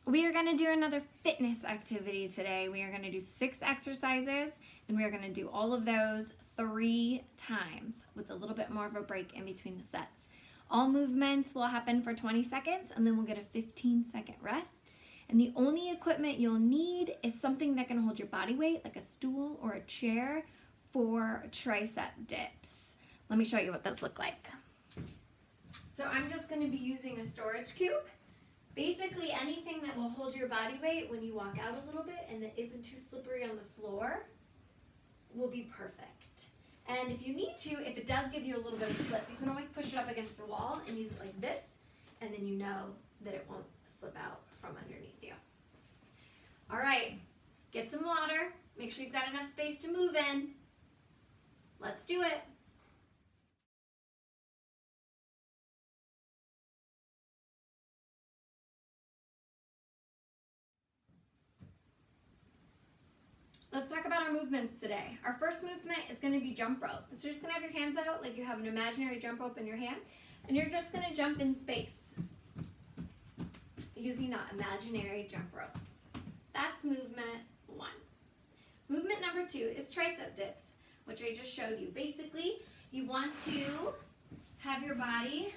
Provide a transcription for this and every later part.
We are going to do another fitness activity today. We are going to do 6 exercises, and we are going to do all of those 3 times with a little bit more of a break in between the sets. All movements will happen for 20 seconds, and then we'll get a 15-second rest. And the only equipment you'll need is something that can hold your body weight, like a stool or a chair, for tricep dips. Let me show you what those look like. So I'm just going to be using a storage cube. Basically anything that will hold your body weight when you walk out a little bit and that isn't too slippery on the floor will be perfect. And if you need to, if it does give you a little bit of slip, you can always push it up against the wall and use it like this, and then you know that it won't slip out from underneath you. All right, get some water. Make sure you've got enough space to move in. Let's do it. Let's talk about our movements today. Our first movement is going to be jump rope. So you're just going to have your hands out like you have an imaginary jump rope in your hand, and you're just going to jump in space using that imaginary jump rope. That's movement 1. Movement number 2 is tricep dips, which I just showed you. Basically, you want to have your body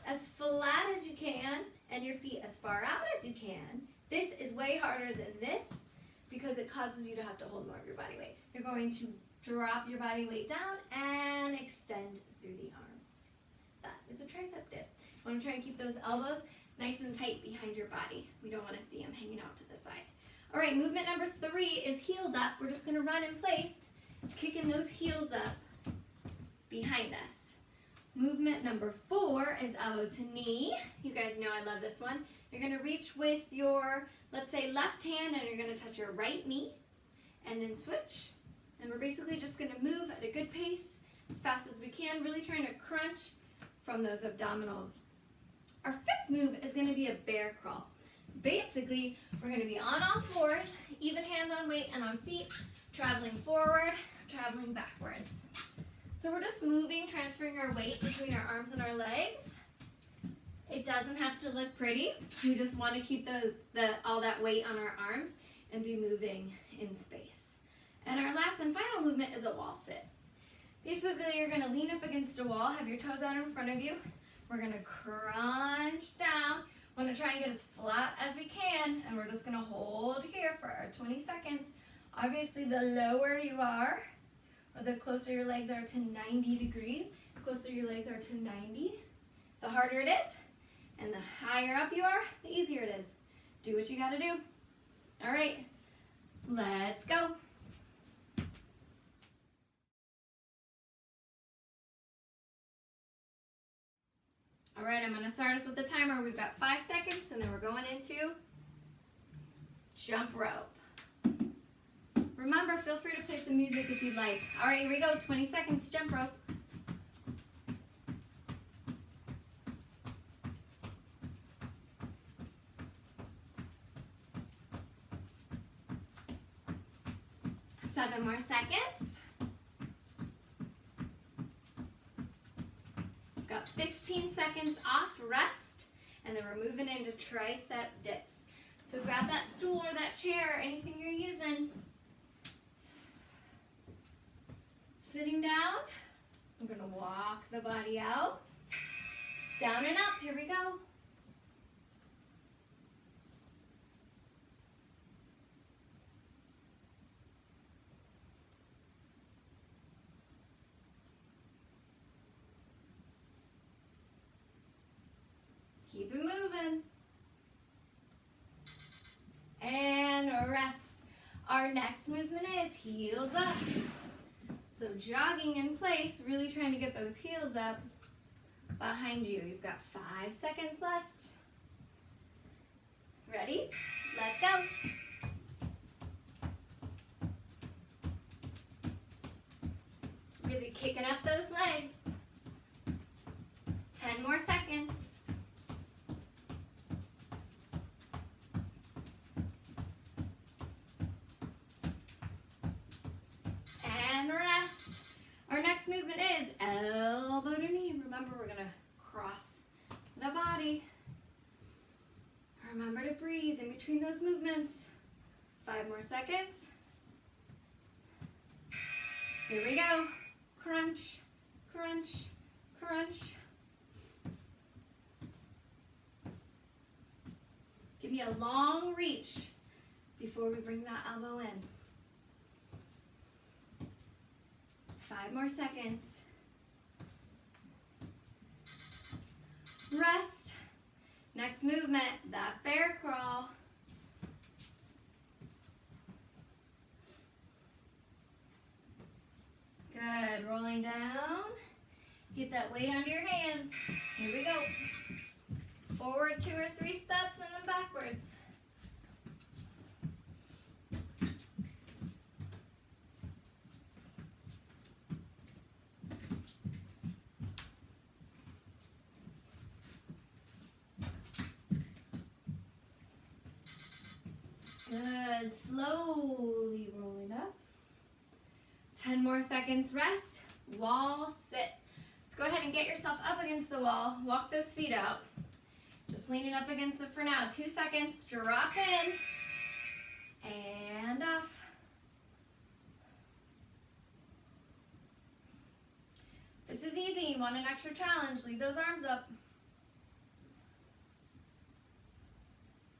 as flat as you can and your feet as far out as you can. This is way harder than this, because it causes you to have to hold more of your body weight. You're going to drop your body weight down and extend through the arms. That is a tricep dip. You want to try and keep those elbows nice and tight behind your body. We don't want to see them hanging out to the side. All right, movement number 3 is heels up. We're just going to run in place, kicking those heels up behind us. Movement number 4 is elbow to knee. You guys know I love this one. You're going to reach with your, let's say, left hand, and you're going to touch your right knee, and then switch. And we're basically just going to move at a good pace, as fast as we can, really trying to crunch from those abdominals. Our 5th move is going to be a bear crawl. Basically, we're going to be on all fours, even hand on weight and on feet, traveling forward, traveling backwards. So we're just moving, transferring our weight between our arms and our legs. It doesn't have to look pretty. We just want to keep all that weight on our arms and be moving in space. And our last and final movement is a wall sit. Basically, you're going to lean up against a wall, have your toes out in front of you. We're going to crunch down. We want to try and get as flat as we can, and we're just going to hold here for our 20 seconds. Obviously, the lower you are, or the closer your legs are to 90 degrees, the closer your legs are to 90, the harder it is. And the higher up you are, the easier it is. Do what you gotta do. All right, let's go. All right, I'm gonna start us with the timer. We've got 5 seconds, and then we're going into jump rope. Remember, feel free to play some music if you'd like. All right, here we go, 20 seconds, jump rope. Seven more seconds. Got 15 seconds off rest, and then we're moving into tricep dips. So grab that stool or that chair, anything you're using. Sitting down, I'm gonna walk the body out. Down and up, here we go. Keep it moving. And rest. Our next movement is heels up. So jogging in place, really trying to get those heels up behind you. You've got 5 seconds left. Ready? Let's go. Really kicking up those legs. 10 more seconds. And rest. Our next movement is elbow to knee. Remember, we're going to cross the body. Our Remember to breathe in between those movements. 5 more seconds. Here we go. Crunch, crunch, crunch. Give me a long reach before we bring that elbow in. 5 more seconds. Rest. Next movement, that bear crawl. Good, rolling down. Get that weight under your hands. Here we go. Forward 2 or 3 steps and then backwards. Good, slowly rolling up. 10 more seconds rest. Wall sit. Let's go ahead and get yourself up against the wall. Walk those feet out. Just leaning up against it for now. 2 seconds, drop in, and off. This is easy. You want an extra challenge, leave those arms up.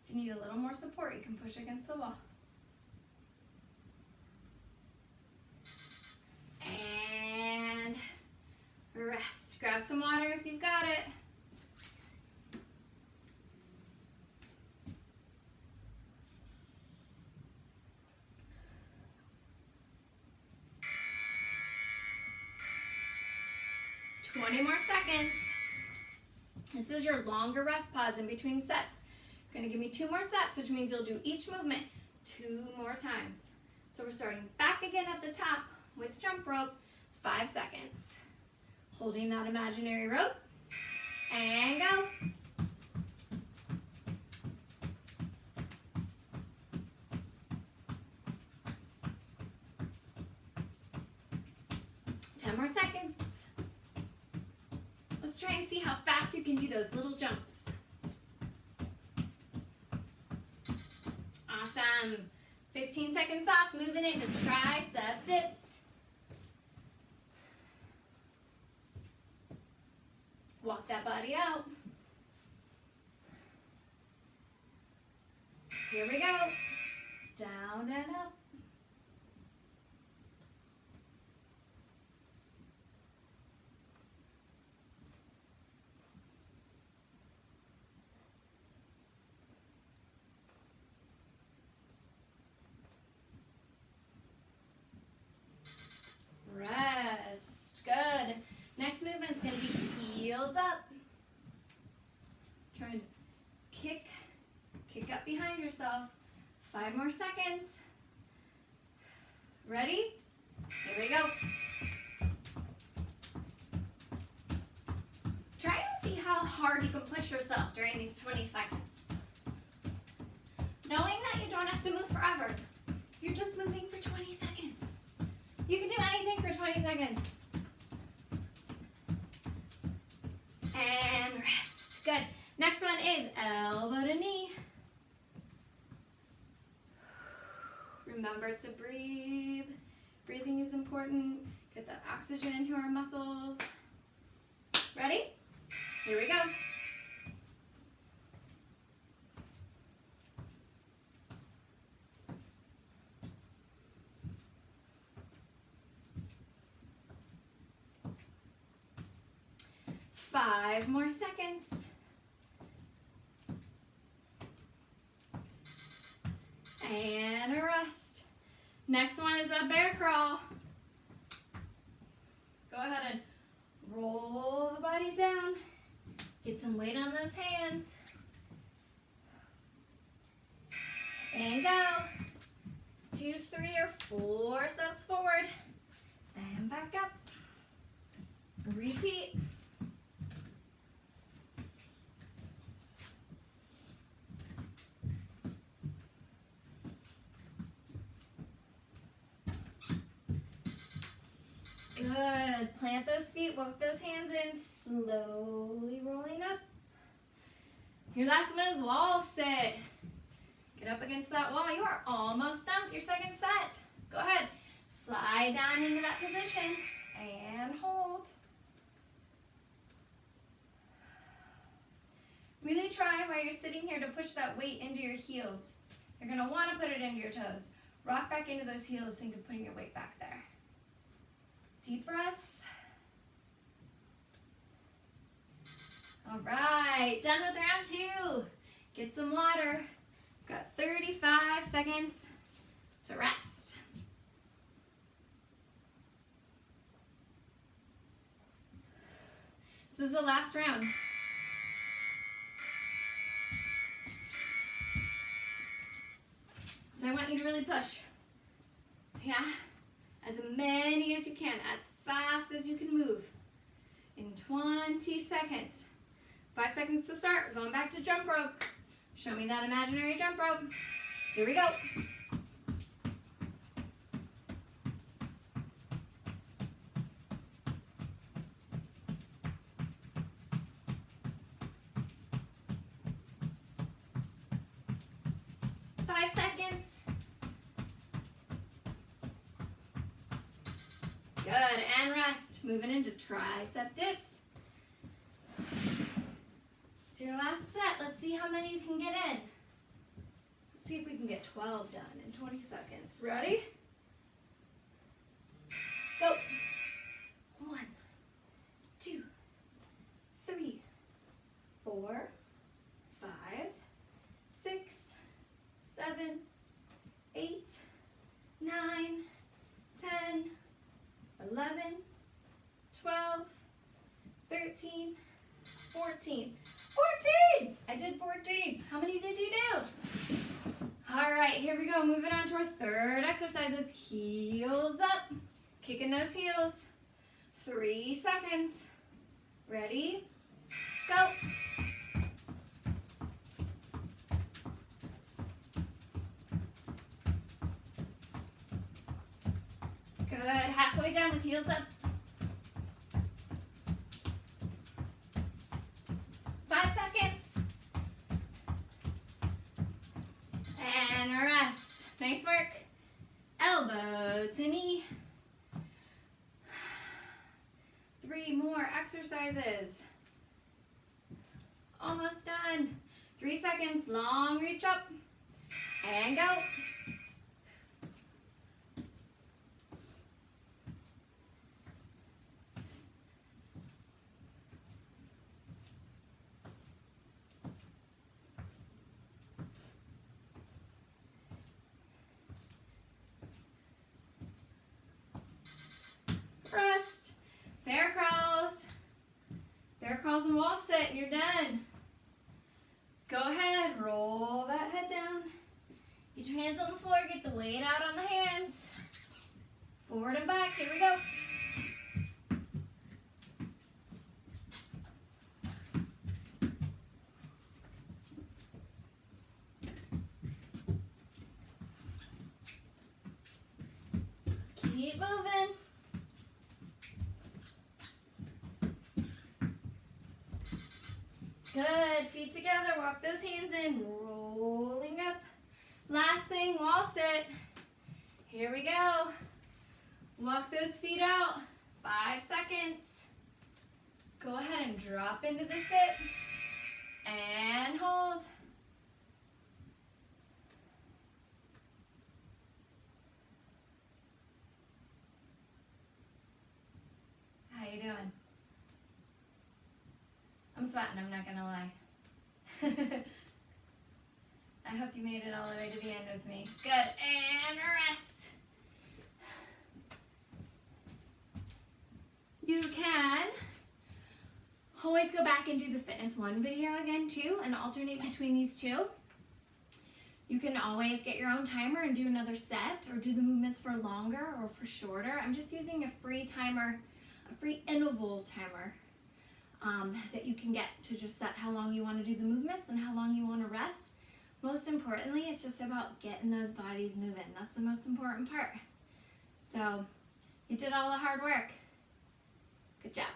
If you need a little more support, you can push against the wall. And rest. Grab some water if you've got it. Twenty more seconds. This is your longer rest pause in between sets. You're going to give me 2 more sets, which means you'll do each movement 2 more times. So we're starting back again at the top with jump rope, 5 seconds. Holding that imaginary rope, and go. More seconds. Let's try and see how fast you can do those little jumps. Awesome. 15 seconds off, moving into tricep dips. Walk that body out. Here we go. Down and up. Rest. Good. Next movement's going to be heels up. Try and kick up behind yourself. 5 more seconds. Ready? Here we go. Try and see how hard you can push yourself during these 20 seconds. Knowing that you don't have to move forever. You're just moving for 20 seconds. You can do anything for 20 seconds. And rest. Good. Next one is elbow to knee. Remember to breathe. Breathing is important. Get that oxygen into our muscles. Ready? Here we go. Five more seconds. And a rest. Next one is that bear crawl. Go ahead and roll the body down. Get some weight on those hands. And go. 2, 3, or 4 steps forward. And back up. Repeat. Good. Plant those feet, walk those hands in, slowly rolling up. Your last one is wall sit. Get up against that wall. You are almost done with your second set. Go ahead. Slide down into that position and hold. Really try while you're sitting here to push that weight into your heels. You're going to want to put it into your toes. Rock back into those heels. Think of putting your weight back there. Deep breaths. All right, done with round 2. Get some water. We've got 35 seconds to rest. This is the last round. So I want you to really push. Yeah, as many as you can, as fast as you can move. In 20 seconds. 5 seconds to start. We're going back to jump rope. Show me that imaginary jump rope. Here we go. Good, and rest. Moving into tricep dips. It's your last set. Let's see how many you can get in. Let's see if we can get 12 done in 20 seconds. Ready? Go. 1, 2, 3, 4, 5, 6, 7, 8, 9, 10, 11, 12, 13, 14. 14! I did 14. How many did you do? All right, here we go. Moving on to our third exercise is heels up. Kicking those heels. 3 seconds. Ready? Go. Good. Halfway down with heels up. 5 seconds. And rest. Nice work. Elbow to knee. 3 more exercises. Almost done. 3 seconds. Long reach up. And go. Rest. Bear crawls. Bear crawls and wall sit. You're done. Go ahead. Roll that head down. Get your hands on the floor. Get the weight out on the hands. Forward and back. Here we go. Keep moving. Good. Feet together. Walk those hands in. Rolling up. Last thing, wall sit. Here we go. Walk those feet out. 5 seconds. Go ahead and drop into the sit. And hold. How you doing? I'm sweating, I'm not gonna lie. I hope you made it all the way to the end with me. Good, and rest. You can always go back and do the Fitness 1 video again too, and alternate between these two. You can always get your own timer and do another set, or do the movements for longer or for shorter. I'm just using a free timer, a free interval timer. That you can get to just set how long you want to do the movements and how long you want to rest. Most importantly, it's just about getting those bodies moving. That's the most important part. So, you did all the hard work. Good job.